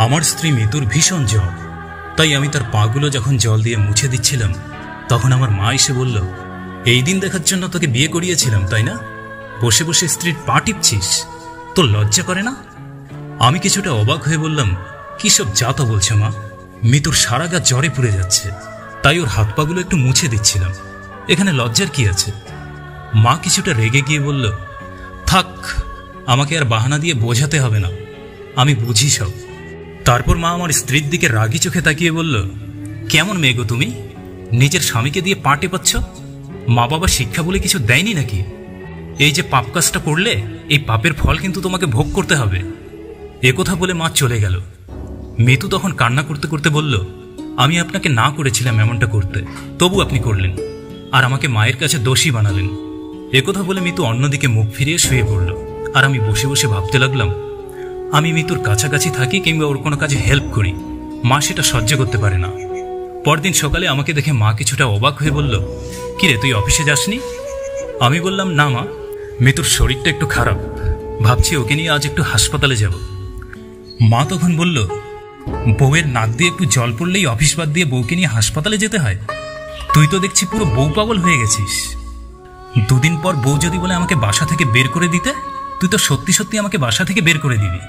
আমার স্ত্রী মিতুর ভীষণ জ্বর, তাই আমি তার পাগুলো যখন জল দিয়ে মুছে দিচ্ছিলাম তখন আমার মা এসে বলল, এই দিন দেখার জন্য তোকে বিয়ে করিয়েছিলাম তাই না? বসে বসে স্ত্রীর পা টিপছিস, তোর লজ্জা করে না? আমি কিছুটা অবাক হয়ে বললাম, কি সব যা তা বলছো মা? মিতুর সারা গা জ্বরে পুড়ে যাচ্ছে, তাই ওর হাত পাগুলো একটু মুছে দিচ্ছিলাম, এখানে লজ্জার কি আছে? মা কিছুটা রেগে গিয়ে বলল, থাক, আমাকে আর বাহানা দিয়ে বোঝাতে হবে না, আমি বুঝি সব। তারপর মা আমার স্ত্রীর দিকে রাগি চোখে তাকিয়ে বলল, কেমন মেয়ে গো তুমি, নিজের স্বামীকে দিয়ে পা টেপাচ্ছ? মা বাবা শিক্ষা বলে কিছু দেয়নি নাকি? এই যে পাপ কাজটা করলে, এই পাপের ফল কিন্তু তোমাকে ভোগ করতে হবে। একথা বলে মা চলে গেল। মিতু তখন কান্না করতে করতে বলল, আমি আপনাকে না করেছিলাম এমনটা করতে, তবু আপনি করলেন, আর আমাকে মায়ের কাছে দোষী বানালেন। একথা বলে মিতু অন্যদিকে মুখ ফিরিয়ে শুয়ে পড়ল। আর আমি বসে বসে ভাবতে লাগলাম, আমি মিতুর কাছাকাছি থাকি কিংবা ওর কোনো কাজে হেল্প করি, মা সেটা সহ্য করতে পারে না। পরদিন সকালে আমাকে দেখে মা কিছুটা অবাক হয়ে বলল, কিরে তুই অফিসে যাসনি? আমি বললাম, না মা, মিতুর শরীরটা একটু খারাপ, ভাবছি ওকে নিয়ে আজ একটু হাসপাতালে যাব। মা তখন বলল, বউয়ের নাক দিয়ে একটু জল পড়লেই অফিস বাদ দিয়ে বউকে নিয়ে হাসপাতালে যেতে হয়? তুই তো দেখছি পুরো বউ পাগল হয়ে গেছিস। দুদিন পর বউ যদি বলে আমাকে বাসা থেকে বের করে দিতে, তুই তো সত্যি সত্যি আমাকে বাসা থেকে বের করে দিবি।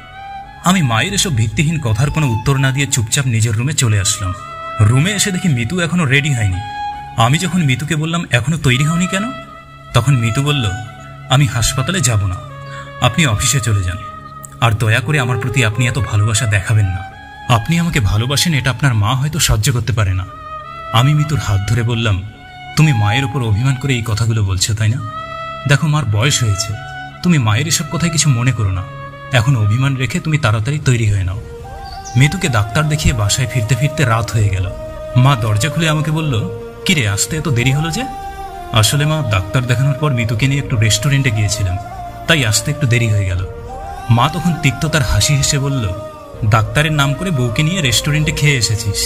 আমি মায়ের এসব ভিত্তিহীন কথার কোনো উত্তর না দিয়ে চুপচাপ নিজের রুমে চলে আসলাম। রুমে এসে দেখি মিতু এখনো রেডি হয়নি। আমি যখন মিতুকে বললাম, এখনো তৈরি হওনি কেন? তখন মিতু বলল, আমি হাসপাতালে যাব না, আপনি অফিসে চলে যান, আর দয়া করে আমার প্রতি আপনি এত ভালোবাসা দেখাবেন না। আপনি আমাকে ভালোবাসেন এটা আপনার মা হয়তো সহ্য করতে পারে না। আমি মিতুর হাত ধরে বললাম, তুমি মায়ের উপর অভিমান করে এই কথাগুলো বলছো তাই না? দেখো, মার বয়স হয়েছে, তুমি মায়ের এসব কথায় কিছু মনে করো না। এখন অভিমান রেখে তুমি তাড়াতাড়ি তৈরি হয়ে নাও। মিতুকে ডাক্তার দেখিয়ে বাসায় ফিরতে ফিরতে রাত হয়ে গেল। মা দরজা খুলে আমাকে বলল, কিরে আসতে এত দেরি হলো যে? আসলে মা, ডাক্তার দেখানোর পর মিতুকে নিয়ে একটু রেস্টুরেন্টে গিয়েছিলাম, তাই আসতে একটু দেরি হয়ে গেল। মা তখন তিক্ততার হাসি হেসে বলল, ডাক্তারের নাম করে বউকে নিয়ে রেস্টুরেন্টে খেয়ে এসেছিস,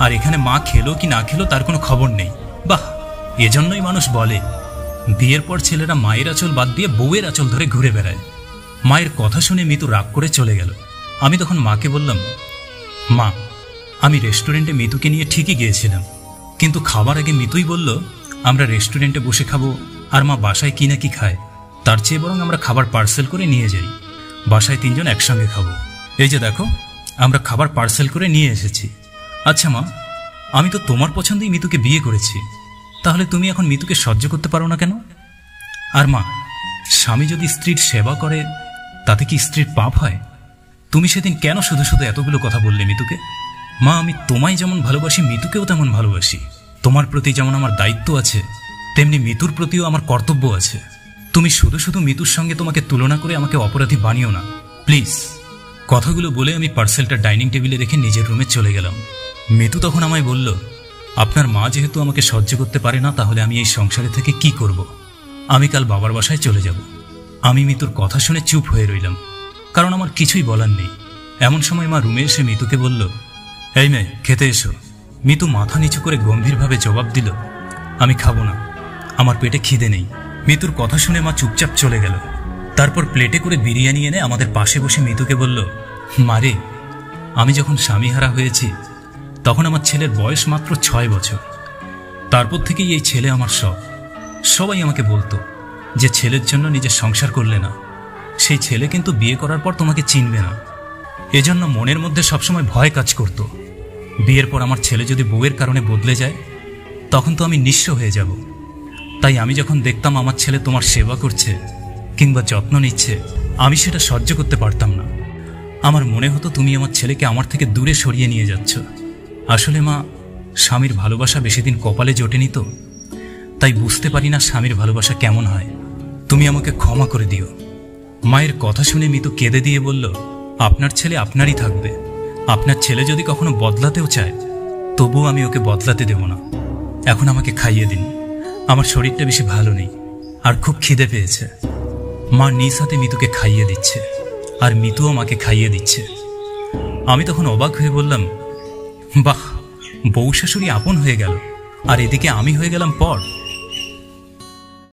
আর এখানে মা খেলো কি না খেলো তার কোনো খবর নেই। বাহ, এজন্যই মানুষ বলে, বিয়ের পর ছেলেরা মায়ের আঁচল বাদ দিয়ে বউয়ের আঁচল ধরে ঘুরে বেড়ায়। মায়ের কথা শুনে মিতু রাগ করে চলে গেল। আমি তখন মাকে বললাম, মা, আমি রেস্টুরেন্টে মিতুকে নিয়ে ঠিকই গিয়েছিলাম, কিন্তু খাবার আগে মিতুই বলল আমরা রেস্টুরেন্টে বসে খাবো, আর মা বাসায় কি না কি খায়, তার চেয়ে বরং আমরা খাবার পার্সেল করে নিয়ে যাই, বাসায় তিনজন একসঙ্গে খাবো। এই যে দেখো, আমরা খাবার পার্সেল করে নিয়ে এসেছি। আচ্ছা মা, আমি তো তোমার পছন্দেই মিতুকে বিয়ে করেছি, তাহলে তুমি এখন মিতুকে সহ্য করতে পারো না কেন? আর মা, স্বামী যদি স্ত্রীর সেবা করে তাতে কি স্ত্রীর পাপ হয়? তুমি সেদিন কেন শুধু শুধু এতগুলো কথা বললে মিতুকে? মা, আমি তোমায় যেমন ভালোবাসি মিতুকেও তেমন ভালোবাসি। তোমার প্রতি যেমন আমার দায়িত্ব আছে, তেমনি মিতুর প্রতিও আমার কর্তব্য আছে। তুমি শুধু শুধু মিতুর সঙ্গে তোমাকে তুলনা করে আমাকে অপরাধী বানিও না, প্লিজ। কথাগুলো বলে আমি পার্সেলটা ডাইনিং টেবিলে রেখে নিজের রুমে চলে গেলাম। মিতু তখন আমায় বলল, আপনার মা যেহেতু আমাকে সহ্য করতে পারে না, তাহলে আমি এই সংসারে থেকে কি করব? আমি কাল বাবার বাসায় চলে যাব। আমি মিতুর কথা শুনে চুপ হয়ে রইলাম, কারণ আমার কিছুই বলার নেই। এমন সময় মা রুমে এসে মিতুকে বলল, এই মেয়ে, খেতে এসো। মিতু মাথা নিচু করে গম্ভীরভাবে জবাব দিল, আমি খাবো না, আমার পেটে খিদে নেই। মিতুর কথা শুনে মা চুপচাপ চলে গেল। তারপর প্লেটে করে বিরিয়ানি এনে আমাদের পাশে বসে মিতুকে বলল, মারে, আমি যখন স্বামীহারা হয়েছি তখন আমার ছেলের বয়স মাত্র 6 বছর। তারপর থেকেই এই ছেলে আমার সব। সবাই আমাকে বলতো যে ছেলের জন্য নিজের সংসার করলে না, সেই ছেলে কিন্তু বিয়ে করার পর তোমাকে চিনবে না। এজন্য মনের মধ্যে সবসময় ভয় কাজ করত, বিয়ের পর আমার ছেলে যদি বউয়ের কারণে বদলে যায় তখন তো আমি নিঃস্ব হয়ে যাব। তাই আমি যখন দেখতাম আমার ছেলে তোমার সেবা করছে কিংবা যত্ন নিচ্ছে, আমি সেটা সহ্য করতে পারতাম না। আমার মনে হতো তুমি আমার ছেলেকে আমার থেকে দূরে সরিয়ে নিয়ে যাচ্ছ। আসলে মা, স্বামীর ভালোবাসা বেশি দিন কপালে জোটেনি তো, তাই বুঝতে পারি না স্বামীর ভালোবাসা কেমন হয়। তুমি আমাকে ক্ষমা করে দিও। মায়ের কথা শুনে মিতু কেঁদে দিয়ে বলল, আপনার ছেলে আপনারই থাকবে। আপনার ছেলে যদি কখনো বদলাতেও চায় তবুও আমি ওকে বদলাতে দেব না। এখন আমাকে খাইয়ে দিন, আমার শরীরটা বেশি ভালো নেই আর খুব খিদে পেয়েছে। মা নিজ হাতে মিতুকে খাইয়ে দিচ্ছে, আর মিতুও মাকে খাইয়ে দিচ্ছে। আমি তখন অবাক হয়ে বললাম, বাহ, বউ শাশুড়ি আপন হয়ে গেল, আর এদিকে আমি হয়ে গেলাম পর।